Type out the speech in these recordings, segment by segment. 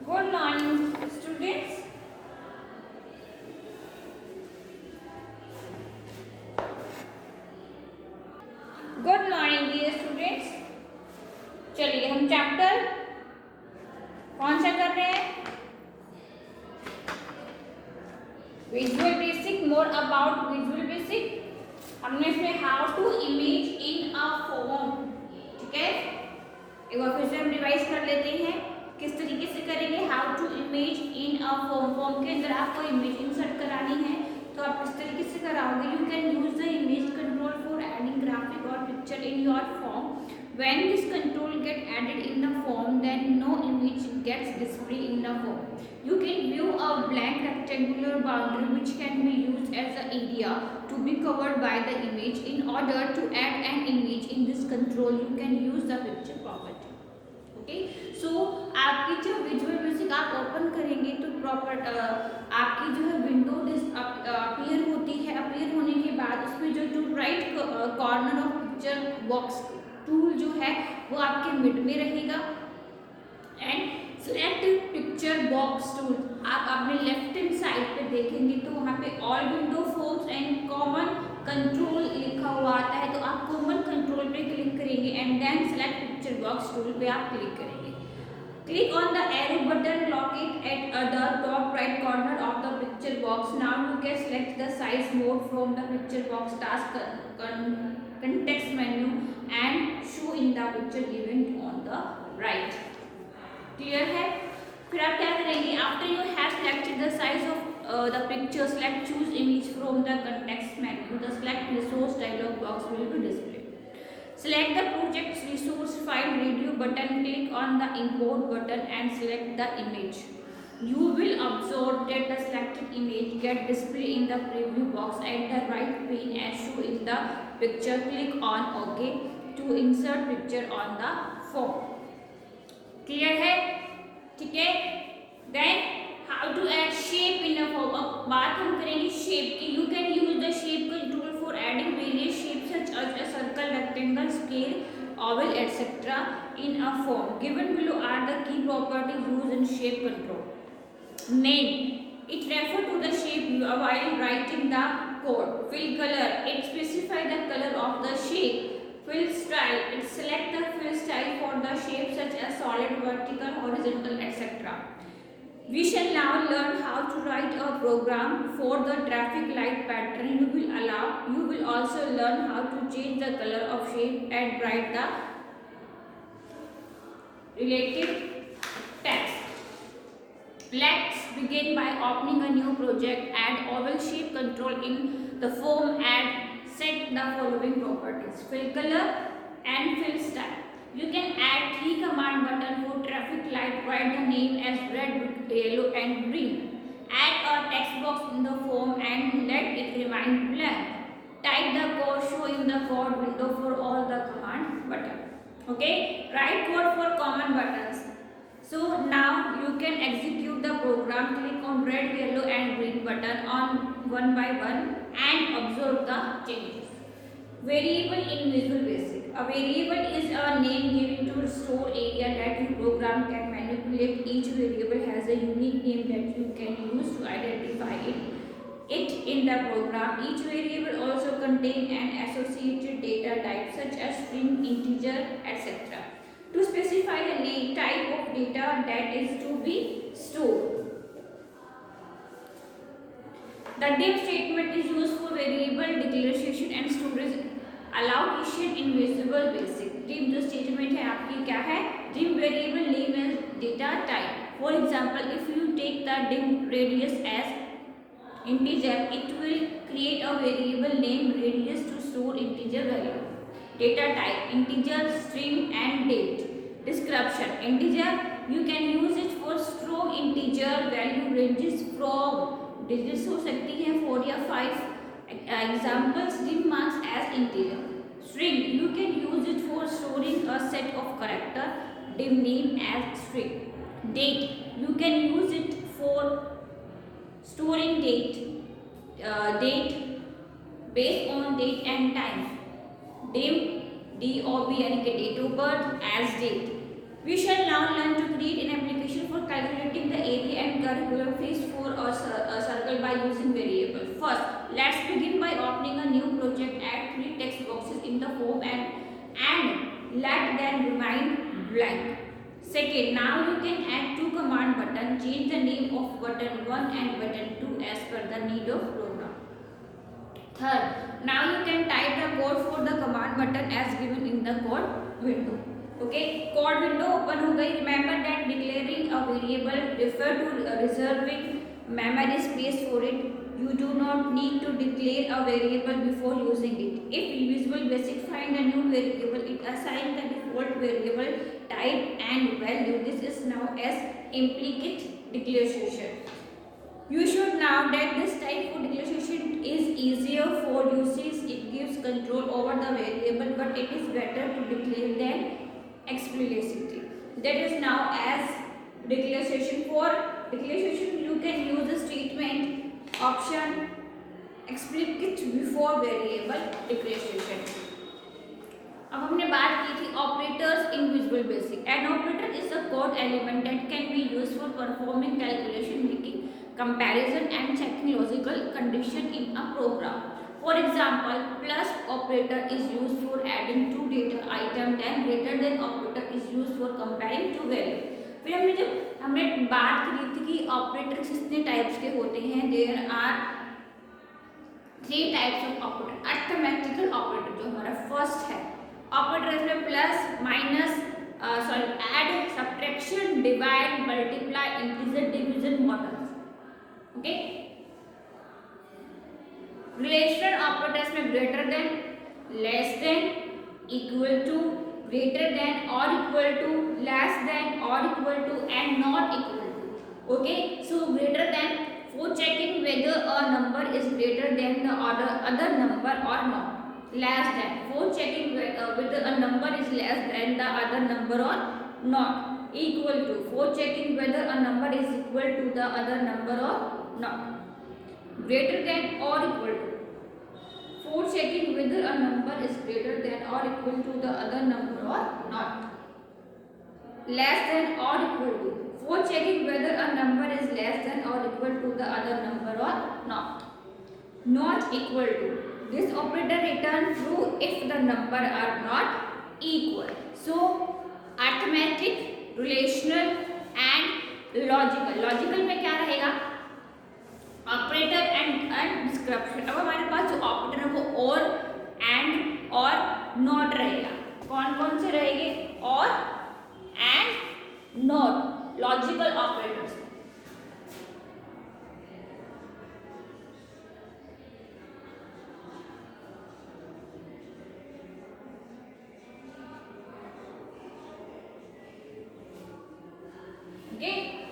Good morning, students. Good morning, dear students. चलिए हम chapter कौन सा कर रहे हैं? Visual basic, more about visual basic. हमने इसमें how to image in a form, ठीक है, एक बार फिर से हम रिवाइज कर लेते हैं किस तरीके से करेंगे। How to image in a form, form के अंदर आपको इमेज इंसर्ट करानी है तो आप किस तरीके से कराओगे। You can use the image control for adding graphic और picture in your form. When this control get added in the form, then no image gets displayed in the form. You can view a blank rectangular boundary which can be used as the area to be covered by the image. In order to add an image in this control, you can use the picture property. Okay, so आपकी जो visual basic आप open करेंगे तो proper आपकी जो है window appear होती है। अपीयर होने के बाद उसमें जो to right corner of picture box tool जो है वो आपके मिड में रहेगा and select picture box tool आप अपने लेफ्ट हैंड साइड पे देखेंगे तो वहाँ पे all window forms and common control लिखा हुआ आता है। तो आप कॉमन कंट्रोल पे क्लिक करेंगे and then select picture box tool पे आप क्लिक करेंगे। Click on the arrow button located at the top right corner of the picture box. Now you can select the size mode from the picture box task context menu and show in the picture event on the right. Clear है? फिर आप क्या करेंगे? After you have selected the size of the picture, select choose image from the context menu. The select resource dialog box will be displayed. Select the project's resource file radio button, click on the import button and select the image. You will observe that the selected image get displayed in the preview box at the right pane as shown in the picture. Click on OK to insert picture on the form. Clear है? ठीक है? Then how to add shape in a form. अब बात हम करेंगे shape की. You can use the shape control for adding various shapes such as a circle, rectangle, square, oval, etc. in a form. Given below are the key properties used in shape control. Name. It refers to the shape while writing the code. Fill color. It specifies the color of the shape. Fill style. It selects the fill style for the shape such as solid, vertical, horizontal, etc. We shall now learn how to write a program for the traffic light pattern. You will also learn how to change the color of shape and write the related text. Let's begin by opening a new project. Add oval shape control in the form and set the following properties. Fill color and fill style. You can add 3 command button for traffic light. Write the name as red, yellow and green. Add a text box in the form and let it remain blank. Type the code show in the code window for all the command button. Okay, write code for common buttons. So now you can execute the program. Click on red, yellow and green button on one by one and observe the changes. Variable in Visual Basic. A variable is a name given to store area that your program can manipulate. Each variable has a unique name that you can use to identify it in the program. Each variable also contains an associated data type such as string, integer, etc. To specify the type of data that is to be stored. The div statement is used for variable declaration and storage allocation in Visual Basic. Div जो statement है आपकी क्या है? Div variable name as data type. For example, if you take the div radius as integer, it will create a variable name radius to store integer value. Data type integer, string and date. Description integer, you can use it for strong integer value ranges from digits हो सकती है 4 या 5. Examples div marks as integer. String, you can use it for storing a set of character. Div name as string. Date, you can use it for storing date based on date and time. Div DOB यानी कि date of birth as date. We shall now learn to create an application for calculating curriculum fees for a circle by using variable. First, let's begin by opening a new project. Add 3 text boxes in the form and let them remain blank. Second, now you can add 2 command button. Change the name of button 1 and button 2 as per the need of program. Third, now you can type the code for the command button as given in the code window. Okay, code window open हो गई. Remember that declaring a variable refer to reserving memory space for it. You do not need to declare a variable before using it. If Visual Basic find a new variable, it assigns the default variable type and value. This is now as implicit declaration. You should know that this type of declaration is easier for usage. It gives control over the variable, but it is better to declare than explicitly. That is now as declaration. For declaration, you can use the statement option explicit before variable declaration. अब हमने बात की थी operators in visual basic. An operator is a code element that can be used for performing calculation, making comparison and checking logical condition in a program. For example, plus operator is used for adding two data item, then greater than operator is used for comparing two value. फिर हमने बात करी थी कि operator कितने types के होते हैं. There are 3 types of operator. Arithmetical operator जो हमारा फर्स्ट है, ऑपरेटर इसमें plus minus add subtraction divide multiply integer division model. Okay, relational operators में greater than, less than, equal to, greater than और इक्वल टू, लेस देन और equal to and not equal to. Okay, so greater than for checking whether a number is greater than the other number और not. Less than for checking whether a number is less than the other number or not. Equal to for checking whether a number is equal to the other number or not. Greater than or equal to for checking whether a number is greater than or equal to the other number or not. Less than or equal to for checking whether a number is less than or equal to the other number or not. Not equal to. This operator return true if the number are not equal. So arithmetic, relational and logical. Logical में क्या रहेगा? Operator and description. अब हमारे पास जो operator है वो और, and और नॉट रहेगा. कौन कौन से रहेंगे? और, एंड, नॉट. Logical operators.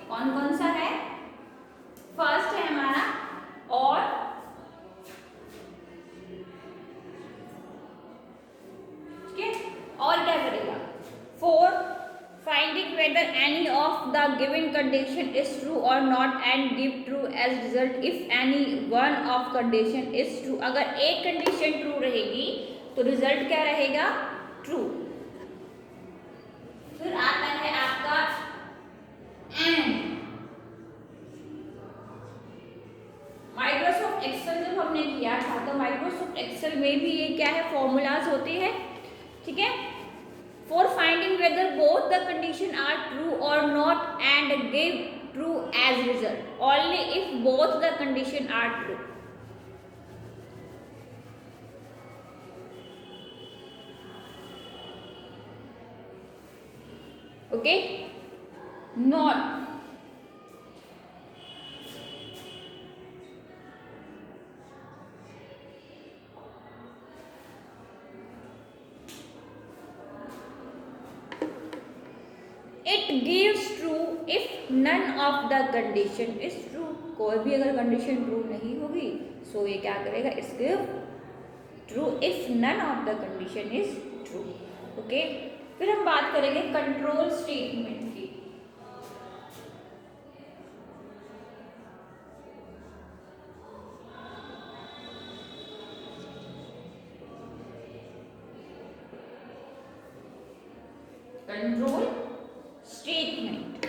कौन कौन सा है? फर्स्ट है हमारा और, ठीक है. और क्या करेगा? For finding whether any of the given condition is true or not and give true as result if any one of condition is true. अगर एक कंडीशन ट्रू रहेगी तो रिजल्ट क्या रहेगा? ट्रू. फिर आता है आपका एंड. माइक्रोसॉफ्ट एक्सेल जब हमने किया था तो माइक्रोसॉफ्ट एक्सेल में भी ये क्या है? फॉर्मूलाज होते हैं, ठीक है. For finding whether both the condition are true or not and give true as result only if both the condition are true. Okay, not. It gives true if none of the condition is true. कोई भी अगर condition true नहीं होगी सो ये क्या करेगा? It's give true if none of the condition is true. Okay, फिर हम बात करेंगे कंट्रोल स्टेटमेंट की. Control statement.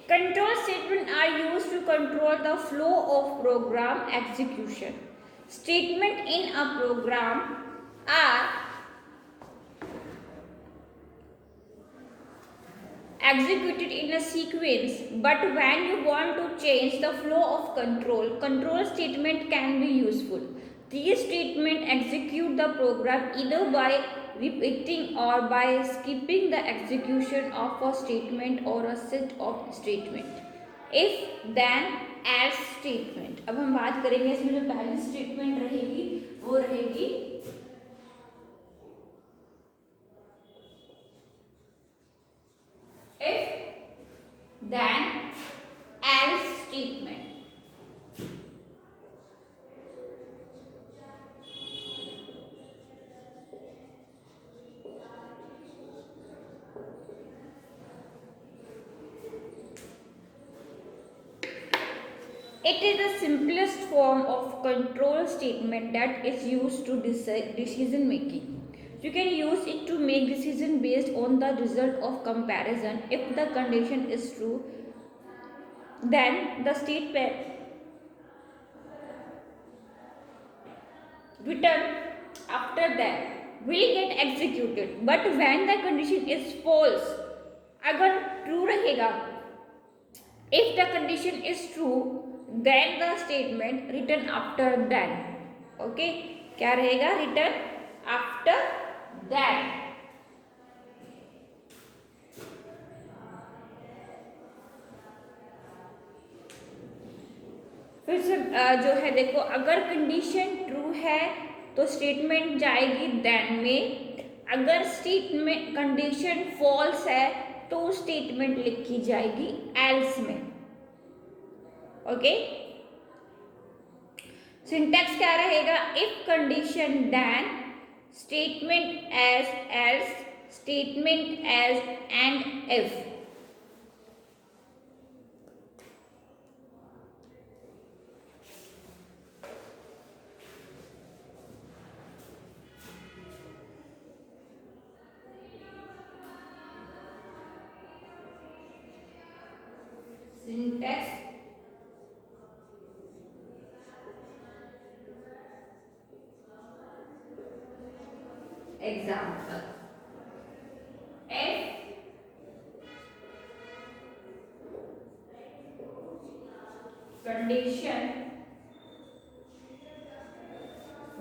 Control statements are used to control the flow of program execution. Statements in a program are executed in a sequence, but when you want to change the flow of control statement can be useful. These statements execute the program either by repeating or by skipping the execution of a statement or a set of statement. If then else statement. अब हम बात करेंगे इसमें जो पहली statement रहेगी वो रहेगी if then else statement. It is the simplest form of control statement that is used to decide decision making. You can use it to make decision based on the result of comparison. If the condition is true, then the statement written after that will get executed. But when the condition is false, अगर true रहेगा, if the condition is true, then the statement written after then. Okay, क्या रहेगा? Written after then. फिर से जो है देखो, अगर कंडीशन ट्रू है तो स्टेटमेंट जाएगी देन में, अगर स्टेटमेंट कंडीशन फॉल्स है तो स्टेटमेंट लिखी जाएगी एल्स में. ओके, सिंटैक्स क्या रहेगा? If condition then, statement as else, statement as end if. Syntax example. If condition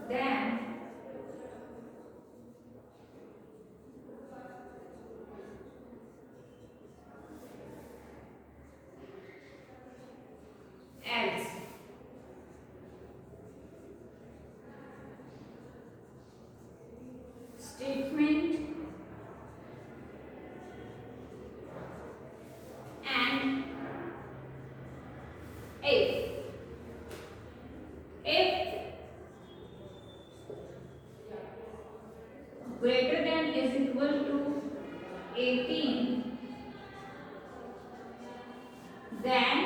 then else. Statement and if greater than is equal to 18, then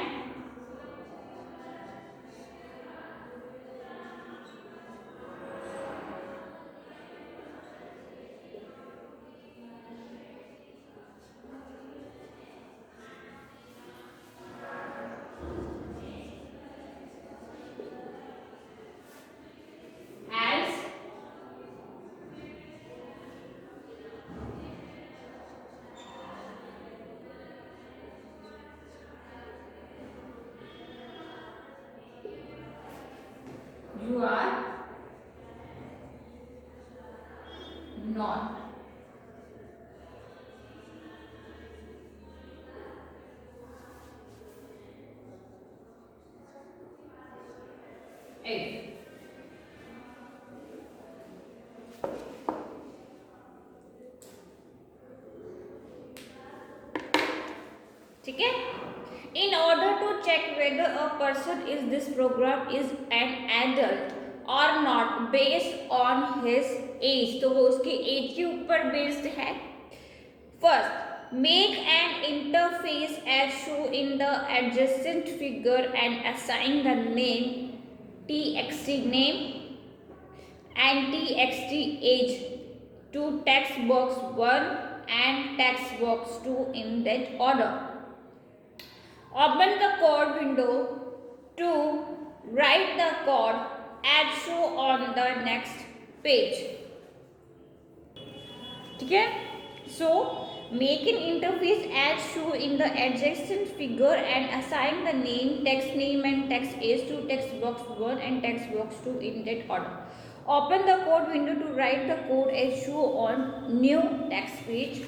else you are not. If ठीक है. In order to check whether a person is this program is an adult or not based on his age, तो वो उसके as के ऊपर based है. First, make an interface as shown in the adjacent figure and assign the name txt name and txt age to text box 1 and text box 2 in that order. Open the code window to write the code as shown on the next page. ठीक है? So make an interface as shown in the adjacent figure and assign the name, text name and text age to text box 1 and text box 2 in that order. Open the code window to write the code as shown on new text page.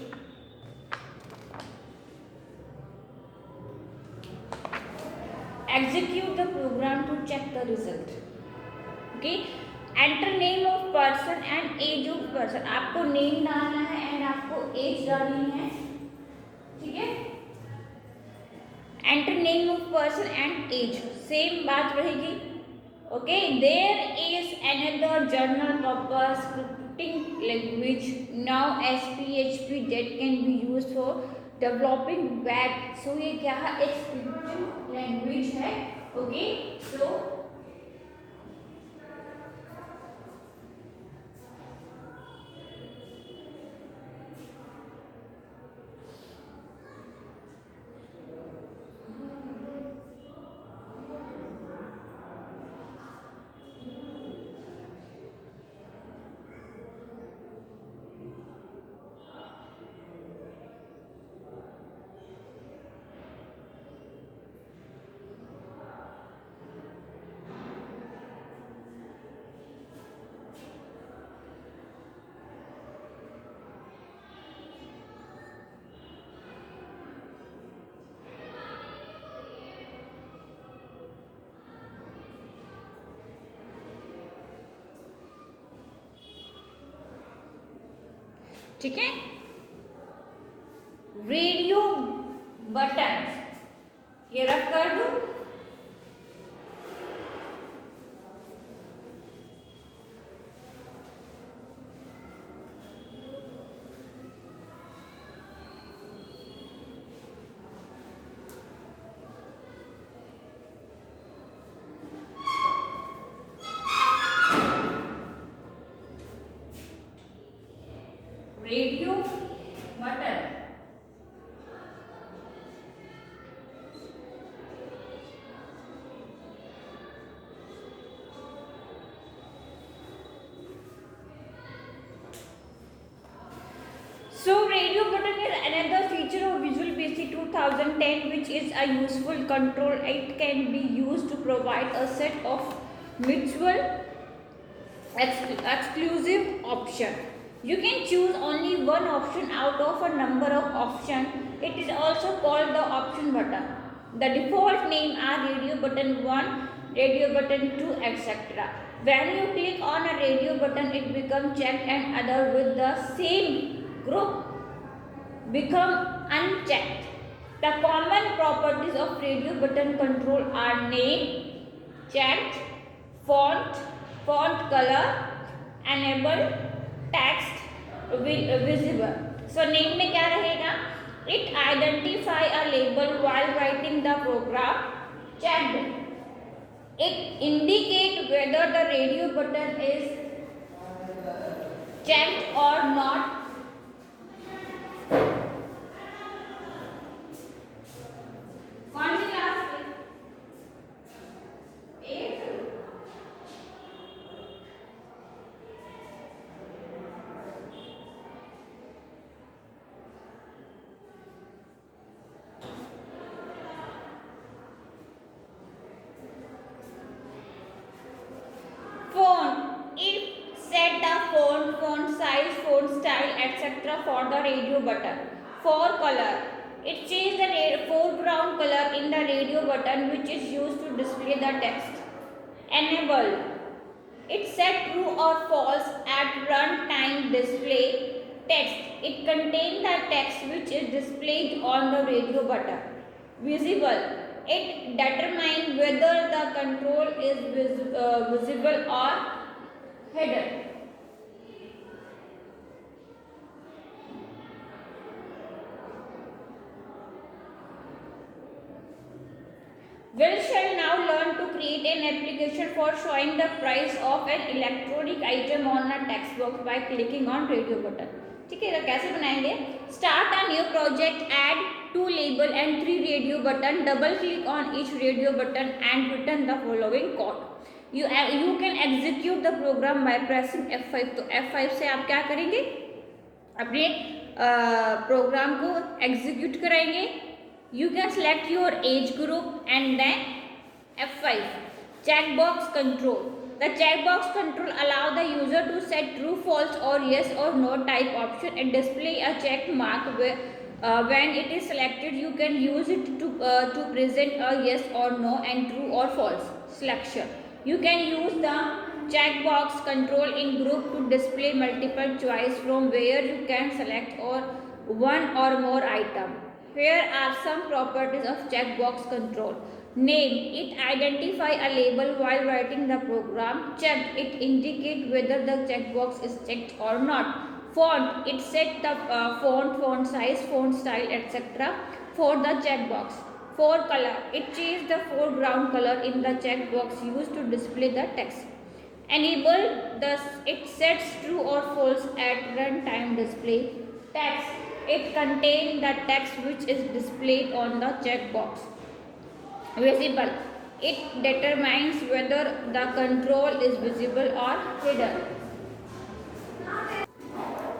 Execute the program to check the result. Okay, enter name of person and age of person. आपको name डालना है and आपको age डालनी है, ठीक है. Enter name of person and age, same बात रहेगी. Okay, there is another general purpose scripting language now SPHP that can be used for developing web. So ये क्या है, एक स्क्रिप्टिंग लैंग्वेज है. ओके, सो ठीक है. रेडियो बटन ये रख कर दो. Radio button So radio button is another feature of Visual Basic 2010 which is a useful control. It can be used to provide a set of mutual exclusive option. You can choose only one option out of a number of options. It is also called the option button. The default name are radio button 1, radio button 2, etc. When you click on a radio button, it becomes checked and other with the same group become unchecked. The common properties of radio button control are name, checked, font color, enable, text visible. So name में क्या रहेगा? It identify a label while writing the program. Checked, it indicate whether the radio button is checked or not. कौन सी class में? 8. Font, it set the font size, font style, etc. for the radio button. For color, it changes the foreground color in the radio button which is used to display the text. Enable, it set true or false at runtime display text. It contains the text which is displayed on the radio button. Visible, it determines whether the control is visible or hidden. We shall now learn to create an application for showing the price of an electronic item on a text box by clicking on radio button. ठीक है, तो कैसे बनाएंगे? Start a new project, add 2 label and 3 radio button, double click on each radio button and return the following code. You can execute the program by pressing F5. तो F5 से आप क्या करेंगे? अपने प्रोग्राम को एग्जीक्यूट कराएंगे. You can select your age group and then F5. Checkbox control. The checkbox control allow the user to set true, false or yes or no type option and display a check mark when it is selected. You can use it to present a yes or no and true or false selection. You can use the checkbox control in group to display multiple choice from where you can select or one or more item. Here are some properties of checkbox control. Name, it identify a label while writing the program. Checked, it indicate whether the checkbox is checked or not. Font, it set the font size, font style, etc. for the checkbox. For color, it changes the foreground color in the checkbox used to display the text. Enable, thus it sets true or false at runtime display. Text, it contains the text which is displayed on the checkbox. Visible, it determines whether the control is visible or hidden.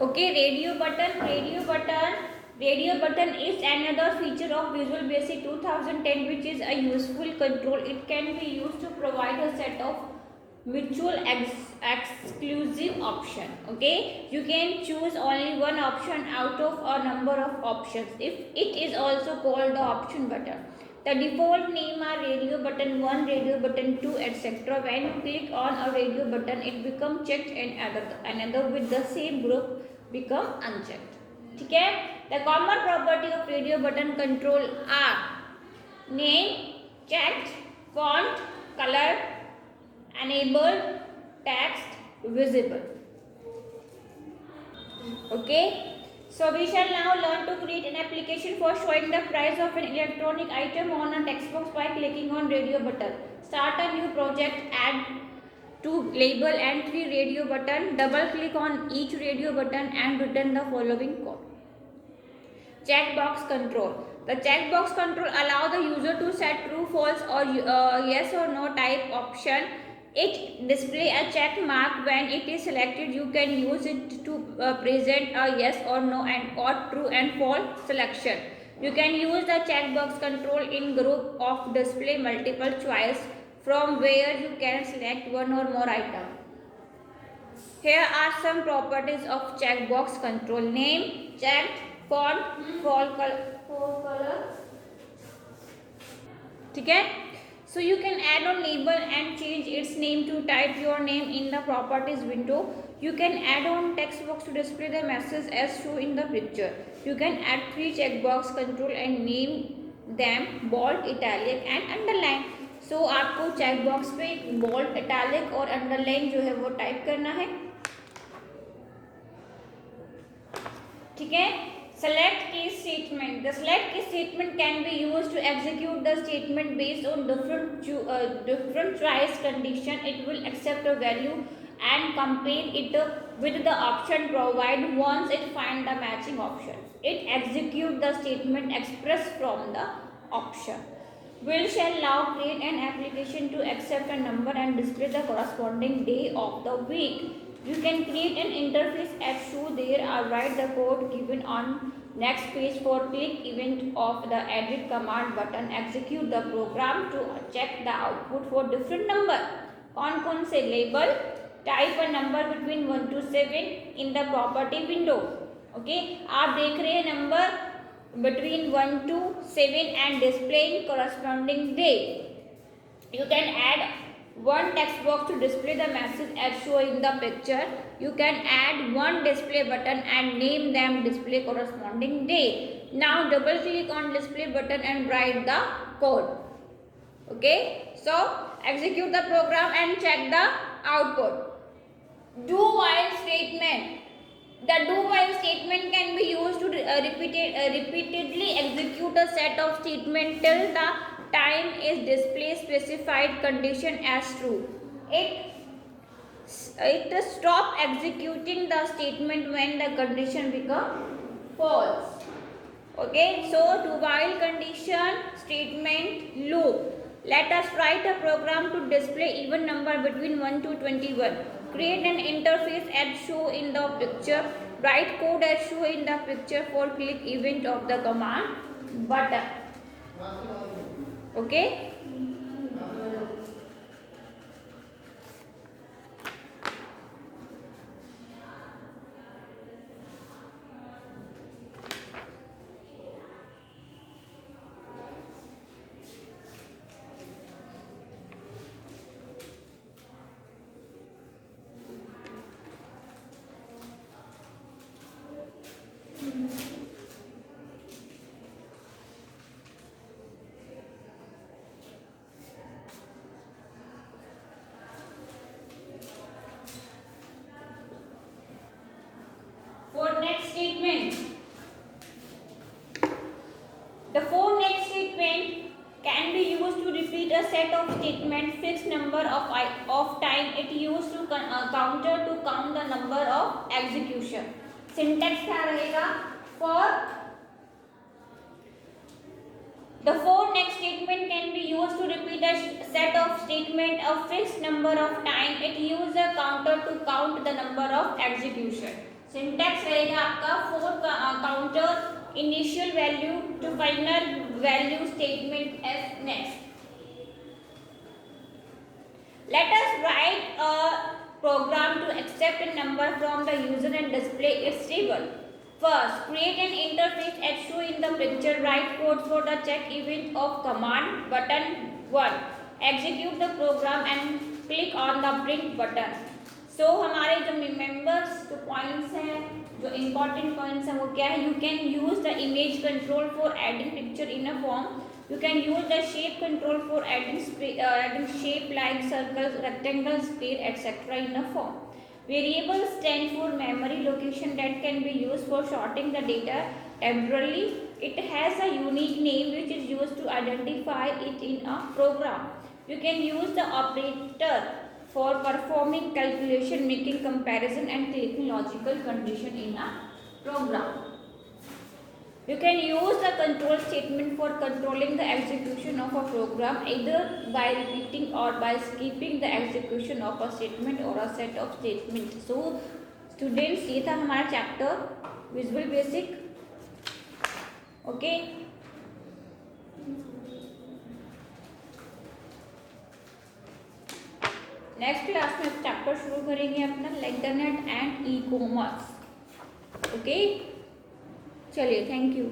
Okay, radio button is another feature of Visual Basic 2010 which is a useful control. It can be used to provide a set of mutual exclusive option. Okay, you can choose only one option out of a number of options. If it is also called the option button. The default name are radio button 1, radio button 2, etc. When you click on a radio button, it becomes checked and another with the same group become unchecked. ठीक है? The common property of radio button control are name, checked, font, color, enabled, text, visible. Okay. So we shall now learn to create an application for showing the price of an electronic item on a text box by clicking on radio button. Start a new project, add 2 label and 3 radio button, double click on each radio button and return the following code. Checkbox control. The checkbox control allow the user to set true, false or yes or no type option. It display a check mark when it is selected. You can use it to present a yes or no and or true and false selection. You can use the checkbox control in group of display multiple choice from where you can select one or more item. Here are some properties of checkbox control. Name, checked, font, font color. ठीक है? So you can add on label and change its name to type your name in the properties window. You can add on text box to display the message as shown in the picture. You can add 3 checkbox control and name them bold, italic and underline. So आपको checkbox पे bold, italic और underline जो है वो type करना है. ठीक है? Select case statement. The select case statement can be used to execute the statement based on different choice condition. It will accept a value and compare it with the option provided once it finds the matching option. It executes the statement expressed from the option. We shall now create an application to accept a number and display the corresponding day of the week. You can create an interface as shown there or write the code given on next page. For click event of the edit command button, execute the program to check the output for different number. कौन से label, type a number between 1 to 7 in the property window. Okay, आप देख रहे हैं number between 1 to 7 and displaying corresponding day. You can add one text box to display the message as shown in the picture. You can add one display button and name them display corresponding day. Now double click on display button and write the code. Okay, so execute the program and check the output. Do while statement. The do while statement can be used to repeatedly execute a set of statements till the time is display specified condition as true. It it stop executing the statement when the condition become false. Okay, so do while condition statement loop. Let us write a program to display even number between 1 to 21. Create an interface as shown in the picture. Write code as shown in the picture for click event of the command button. Okay. For next statement, the for next statement can be used to repeat a set of statements fixed number of time. It used to counter to count the number of execution. Syntax क्या रहेगा? For the for next statement can be used to repeat a set of statement a fixed number of time. It uses a counter to count the number of execution. Syntax रहेगा आपका for counter initial value to final value statement as next. Let us write a program to accept a number from the user and display its table. First, create an interface as shown in the picture. Write code for the check event of command button 1. Execute the program and click on the print button. So हमारे जो members जो points हैं, जो important points हैं वो क्या है? You can use the image control for adding picture in a form. You can use the shape control for adding shape like circles, rectangles, square, etc. in a form. Variables stand for memory location that can be used for sorting the data temporarily. It has a unique name which is used to identify it in a program. You can use the operator for performing calculation, making comparison and taking logical condition in a program. You can use the control statement for controlling the execution of a program either by repeating or by skipping the execution of a statement or a set of statements. So students, ये था हमारा chapter visual basic. Okay, next class में chapter शुरू करेंगे अपना internet and e commerce. Okay, चलिए, thank you.